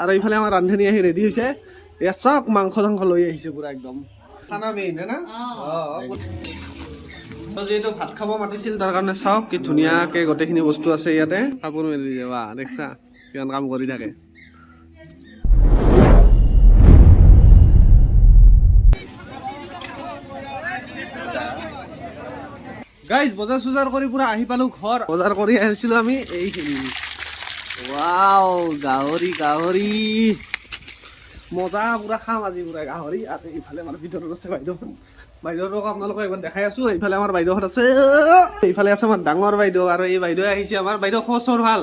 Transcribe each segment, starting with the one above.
আৰু এইফালে আমাৰ ৰান্ধনী আহি ৰেডি হৈছে এয়া চব মাংস চাংস লৈ আহিছে পুৰা একদম খানা মেইন হে না যিহেতু ভাত খাব মাতিছিল তাৰ কাৰণে চাওক কি ধুনীয়াকে গোটেইখিনি বস্তু আছে ইয়াতে কাপোৰ মেলি যাবা দেখছা কিমান কাম কৰি থাকে গাইজ বজাৰ চজাৰ কৰি পুৰা আহি পালো ঘৰ বজাৰ কৰি আহিছিলো আমি এইখিনি ৱাও গাহৰি মজা পুৰা খাম আজি পুৰা গাহৰি আৰু এইফালে আমাৰ ভিতৰত আছে বাইদেউক আপোনালোকক এবাৰ দেখাই আছো এইফালে আমাৰ বাইদেউহঁত আছে এইফালে আছে আমাৰ ডাঙৰ বাইদেউ আৰু এই বাইদেউ আহিছে আমাৰ বাইদেউ খবৰ ভাল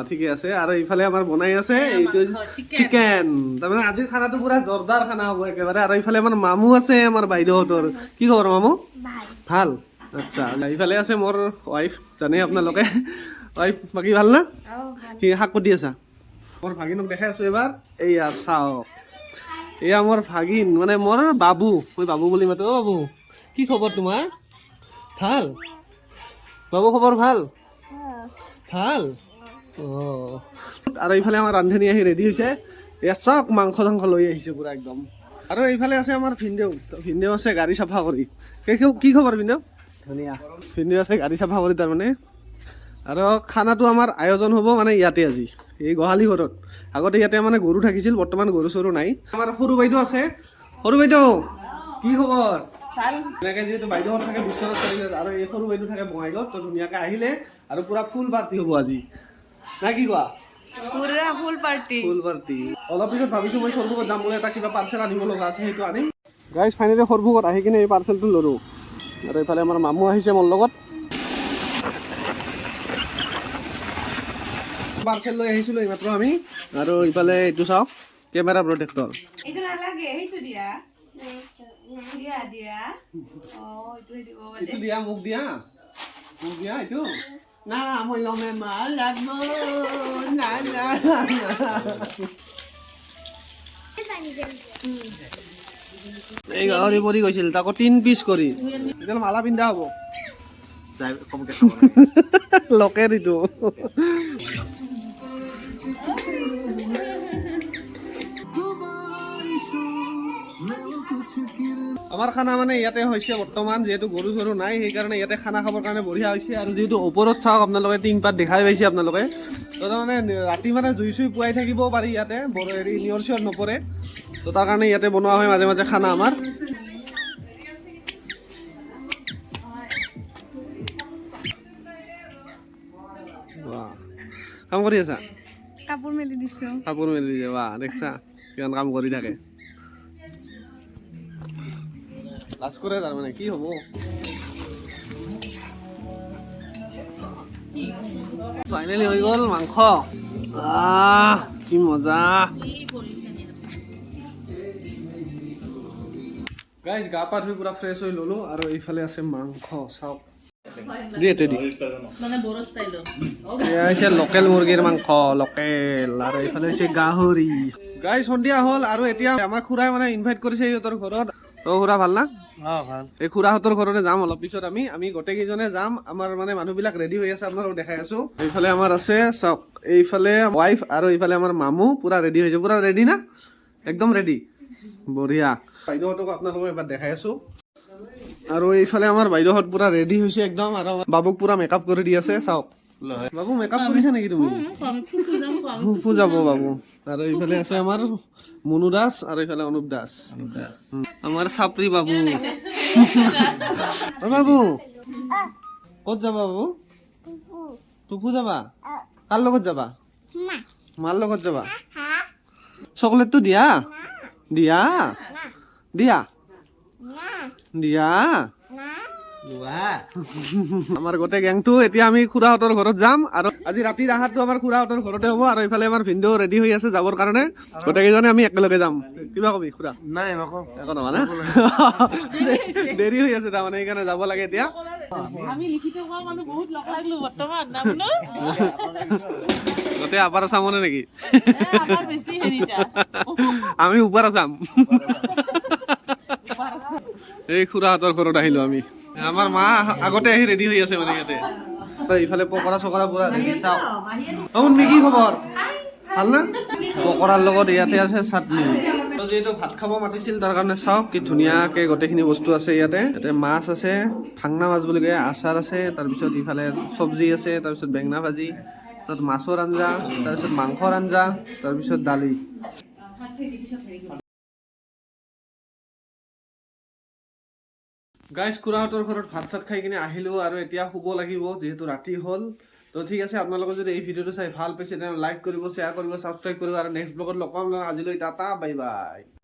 ঠিকে আছে আৰু এইফালে আমাৰ বনাই আছে এইটো চিকেন তাৰমানে আজিৰ খানাটো পুৰা জোৰদাৰ খানা হ'ব একেবাৰে আৰু এইফালে আমাৰ মামু আছে আমাৰ বাইদেউহঁতৰ কি খবৰ মামু ভাল আচ্ছা এইফালে আছে মোৰ ৱাইফ জানে আপোনালোকে ৱাইফ বাকী ভাল না কি শাক পাতি আছা মোৰ ভাগিনক দেখাই আছো এবাৰ এইয়া চাওক এয়া মোৰ ভাগিন মানে মোৰ বাবু মই বাবু বুলি মাতো বাবু কি খবৰ তোমাৰ ভাল বাবু খবৰ ভাল ভাল আৰু এইফালে আমাৰ ৰান্ধনী আহি ৰেডি হৈছে এয়া চব মাংস চাংস লৈ আহিছে পুৰা একদম আৰু এইফালে আছে আমাৰ ভিনদেউ আছে গাড়ী চাফা কৰি কি খবৰ ভিনদেউ ধুনীয়া ভিনদেউ আছে গাড়ী চাফা কৰি তাৰমানে আৰু খানাটো আমাৰ আয়োজন হ'ব মানে ইয়াতে আজি এই গোহালি ঘৰত আগতে ইয়াতে মানে গৰু থাকিছিল বৰ্তমান গৰু চৰু নাই আমাৰ সৰু বাইদেউ আছে সৰু বাইদেউ কি খবৰ এনেকৈ যিহেতু বাইদেউহঁত থাকে বিশ্বনাথ চাৰিআলিত আৰু এই সৰু বাইদেউ থাকে বঙাইগাঁৱত তো ধুনীয়াকৈ আহিলে আৰু পুৰা ফুল পাৰ্টি হ'ব আজি নাই কি কোৱা পুৰা ফুল পাৰ্টি অলপ পিছত ভাবিছোঁ মই সৰভোগত যাম বুলি এটা কিবা পাৰ্চেল আনিব লগা আছে সেইটো আনিম গাইজ ফাইনেলি সৰভোগত আহি কিনে এই পাৰ্চেলটো ল'লোঁ আৰু এইফালে আমাৰ মামু আহিছে মোৰ লগত পাৰ্চেল লৈ আহিছিলোঁ এইমাত্ৰ আমি আৰু ইফালে এইটো চাওক কেমেৰা প্ৰটেক্টৰ এইটো দিয়া মোক দিয়া এইটো না মই ল'মে মাল লাগব না এই গাহৰি পৰি গৈছিল তাকো 3 পিচ কৰি এতিয়া মালা পিন্ধা হ'ব লকে দিটো আমাৰ খানা মানে ইয়াতে হৈছে বৰ্তমান যিহেতু গৰু চৰু নাই সেইকাৰণে ইয়াতে খানা খাবৰ কাৰণে বঢ়িয়া হৈছে আৰু যিহেতু ওপৰত চাওক আপোনালোকে টিংপাত দেখাই পাইছে আপোনালোকে তো তাৰমানে ৰাতি মানে জুই চুই পুৱাই থাকিবও পাৰি ইয়াতে হেৰি নিয়ৰ চিয়ৰ নপৰে তো তাৰ কাৰণে ইয়াতে বনোৱা হয় মাজে মাজে খানা আমাৰ কাম কৰি আছা কাপোৰ মেলি দিছে বাহ দেখছা কিমান কাম কৰি থাকে লাজ কৰে তাৰমানে কি হ'ব ফাইনেলি হৈ গ'ল মাংস কি মজা গাইজ গা পা ধুই পুৰা ফ্ৰেছ হৈ ল'লো আৰু এইফালে আছে মাংস চাওক লোকেল মুৰ্গীৰ মাংস লোকেল আৰু এইফালে হৈছে গাহৰি গাইজ সন্ধিয়া হ'ল আৰু এতিয়া আমাৰ খুৰাই মানে ইনভাইট কৰিছে সিহঁতৰ ঘৰত খুৰা ভাল না ভাল এই খুৰাহঁতৰ ঘৰতে যাম অলপ পিছত আমি গোটেইকেইজনে যাম আমাৰ মানে মানুহবিলাক ৰেডি হৈ আছে আপোনালোকক দেখাই আছো এইফালে আমাৰ আছে চাওক এইফালে ৱাইফ আৰু এইফালে আমাৰ মামু পুৰা ৰেডি হৈছে পুৰা ৰেডি না একদম ৰেডি বঢ়িয়া বাইদেউহঁতক আপোনালোকক এবাৰ দেখাই আছো আৰু এইফালে আমাৰ বাইদেউহঁত পুৰা ৰেডি হৈছে একদম আৰু বাবুক পুৰা মেকআপ কৰি দি আছে চাওক বাবু মেকআপ কৰিছা নেকি তুমি যাব বাবু আৰু এইফালে আছে আমাৰ মুনু দাস আৰু এইফালে অনুপ দাস আমাৰ চাপৰি বাবু বাবু ক'ত যাবা বাবু টুপু যাবা কাৰ লগত যাবা মাৰ লগত যাবা চকলেটটো দিয়া দিয়া দিয়া দিয়া আমাৰ গোটেই গেংটো এতিয়া আমি খুৰাহঁতৰ ঘৰত যাম আৰু আজি ৰাতিৰ আহাৰটো আমাৰ খুৰাহঁতৰ ঘৰতে হ'ব আৰু এইফালে আমাৰ ভিনদেউ ৰেডি হৈ আছে যাবৰ কাৰণে গোটেইকেইজনে আমি একেলগে যাম কিবা কবি খুৰা নাই একো নহয় না দেৰি হৈ আছে তাৰমানে সেইকাৰণে যাব লাগে এতিয়া গোটেই আপাৰ আছামনে নেকি আমি ওপাৰ আছাম এই খুৰাহঁতৰ ঘৰত আহিলো আমি আমাৰ মা আগতে আহি ৰেডি হৈ আছে মানে ইয়াতে তো ইফালে পকৰা চকৰা পুৰা ৰেডি চাওক অমুনমি কি খবৰ ভাল না পকৰাৰ লগত ইয়াতে আছে চাটনি তো যিহেতু ভাত খাব মাতিছিল তাৰ কাৰণে চাওক কি ধুনীয়াকৈ গোটেইখিনি বস্তু আছে ইয়াতে মাছ আছে ভাংনা মাছ বুলি কয় আচাৰ আছে তাৰপিছত ইফালে চব্জি আছে তাৰপিছত বেঙেনা ভাজি তাৰপিছত মাছৰ আঞ্জা তাৰপিছত মাংসৰ আঞ্জা তাৰপিছত দালি গাইজ খুৰাহঁতৰ ঘৰত ভাত চাত খাই কিনে আহিলোঁ আৰু এতিয়া শুব লাগিব যিহেতু ৰাতি হ'ল তো ঠিক আছে আপোনালোকে যদি এই ভিডিঅ'টো চাই ভাল পাইছে তেনেহ'লে লাইক কৰিব শ্বেয়াৰ কৰিব ছাবস্ক্ৰাইব কৰিব আৰু নেক্সট ব্লগত লগ পাম আজিলৈ টাটা বাই বাই